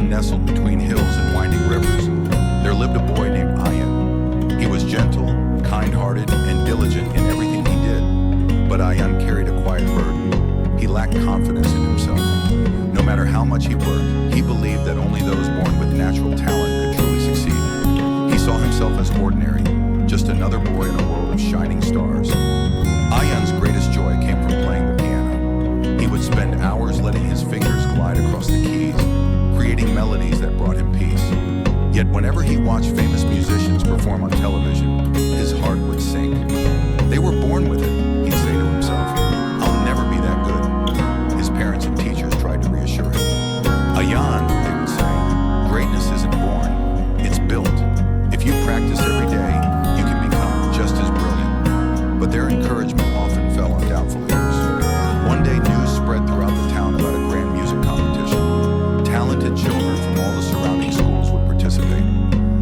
nestled between hills and winding rivers, there lived a boy named Ayan. He was gentle, kind-hearted, and diligent in everything he did. But Ayan carried a quiet burden. He lacked confidence in himself. No matter how much he worked, he believed that only those born with natural talent could truly succeed. He saw himself as ordinary, just another boy in a world of shining stars. Ayan's greatest joy came from playing the piano. He would spend hours letting his fingers glide across the keys, creating melodies that brought him peace. Yet whenever he watched famous musicians perform on television, his heart would sink. They were born with it, he'd say to himself. I'll never be that good. His parents and teachers tried to reassure him. Ayan, they would say, greatness isn't born, it's built. If you practice every day, you can become just as brilliant. But their encouragement often fell on doubtful ears. One day news spread throughout the town about a grand music competition. Talented children from all the surrounding schools would participate.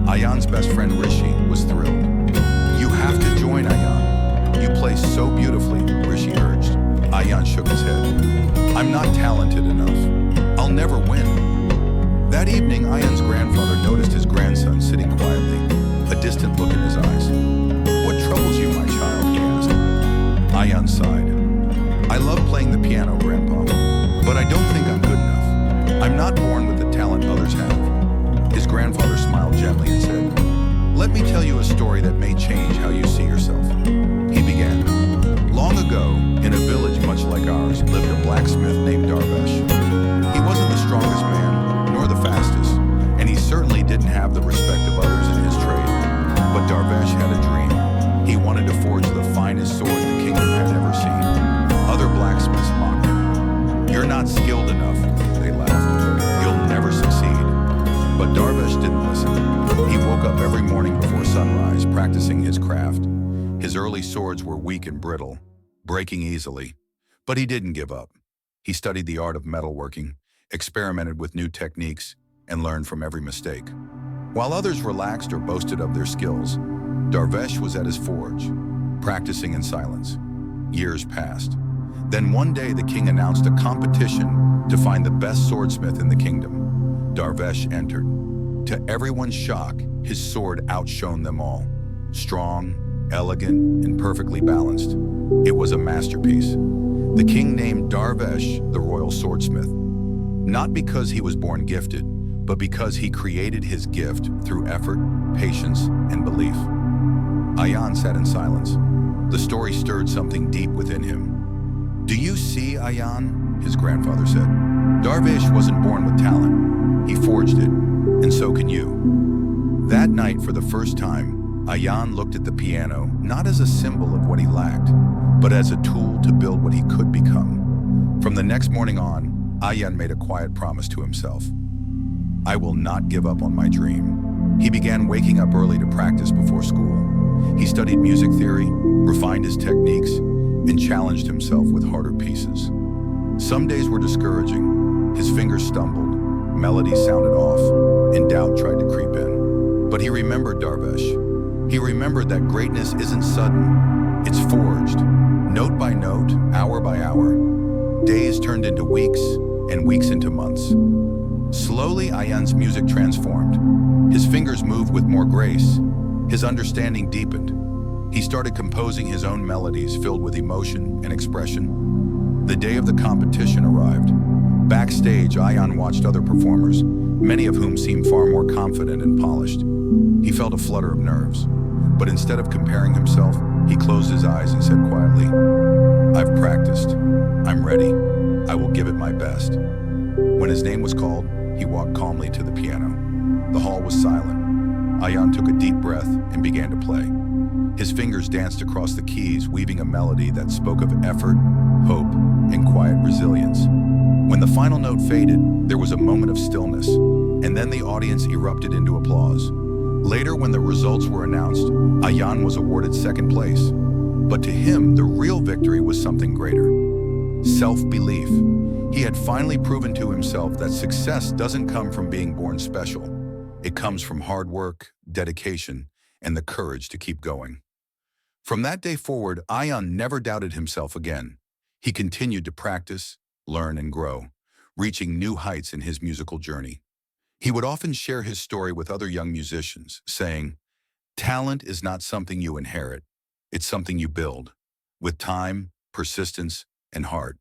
Ayan's best friend Rishi was thrilled. You have to join, Ayan. You play so beautifully, Rishi urged. Ayan shook his head. I'm not talented enough. I'll never win. That evening, Ayan's grandfather noticed his grandson sitting quietly, a distant look in his eyes. What troubles you, my child? He asked. Ayan sighed. I love playing the piano, Grandpa, but I don't think I'm good enough. I'm not born with the talent others have. His grandfather smiled gently and said, let me tell you a story that may change how you see yourself. He began. Long ago, in a village much like ours, lived a blacksmith named Darvesh. He wasn't the strongest man, nor the fastest, and he certainly didn't have the respect of others in his trade. But Darvesh had a dream. He wanted to forge the finest sword the kingdom had ever seen. Other blacksmiths mocked him. You're not skilled enough, they laughed. You'll never succeed. But Darvesh didn't listen. He woke up every morning before sunrise, practicing his craft. His early swords were weak and brittle, breaking easily. But he didn't give up. He studied the art of metalworking, experimented with new techniques, and learned from every mistake. While others relaxed or boasted of their skills, Darvesh was at his forge, practicing in silence. Years passed. Then one day the king announced a competition to find the best swordsmith in the kingdom. Darvesh entered. To everyone's shock, his sword outshone them all. Strong, elegant, and perfectly balanced. It was a masterpiece. The king named Darvesh the royal swordsmith, not because he was born gifted, but because he created his gift through effort, patience, and belief. Ayan sat in silence. The story stirred something deep within him. Do you see, Ayan? His grandfather said. Darvesh wasn't born with talent. He forged it, and so can you. That night, for the first time, Ayan looked at the piano not as a symbol of what he lacked, but as a tool to build what he could become. From the next morning on, Ayan made a quiet promise to himself. I will not give up on my dream. He began waking up early to practice before school. He studied music theory, refined his techniques, and challenged himself with harder pieces. Some days were discouraging. His fingers stumbled, melodies sounded off, and doubt tried to creep in. But he remembered Darvesh. He remembered that greatness isn't sudden, it's forged. Note by note, hour by hour. Days turned into weeks, and weeks into months. Slowly, Ayan's music transformed. His fingers moved with more grace. His understanding deepened. He started composing his own melodies filled with emotion and expression. The day of the competition arrived. Backstage, Ayan watched other performers, many of whom seemed far more confident and polished. He felt a flutter of nerves, but instead of comparing himself, he closed his eyes and said quietly, I've practiced. I'm ready. I will give it my best. When his name was called, he walked calmly to the piano. The hall was silent. Ayan took a deep breath and began to play. His fingers danced across the keys, weaving a melody that spoke of effort, hope, and quiet resilience. When the final note faded, there was a moment of stillness, and then the audience erupted into applause. Later, when the results were announced, Ayan was awarded second place. But to him, the real victory was something greater. Self-belief. He had finally proven to himself that success doesn't come from being born special. It comes from hard work, dedication, and the courage to keep going. From that day forward, Ayan never doubted himself again. He continued to practice, learn, and grow, reaching new heights in his musical journey. He would often share his story with other young musicians, saying, "Talent is not something you inherit. It's something you build with time, persistence, and heart."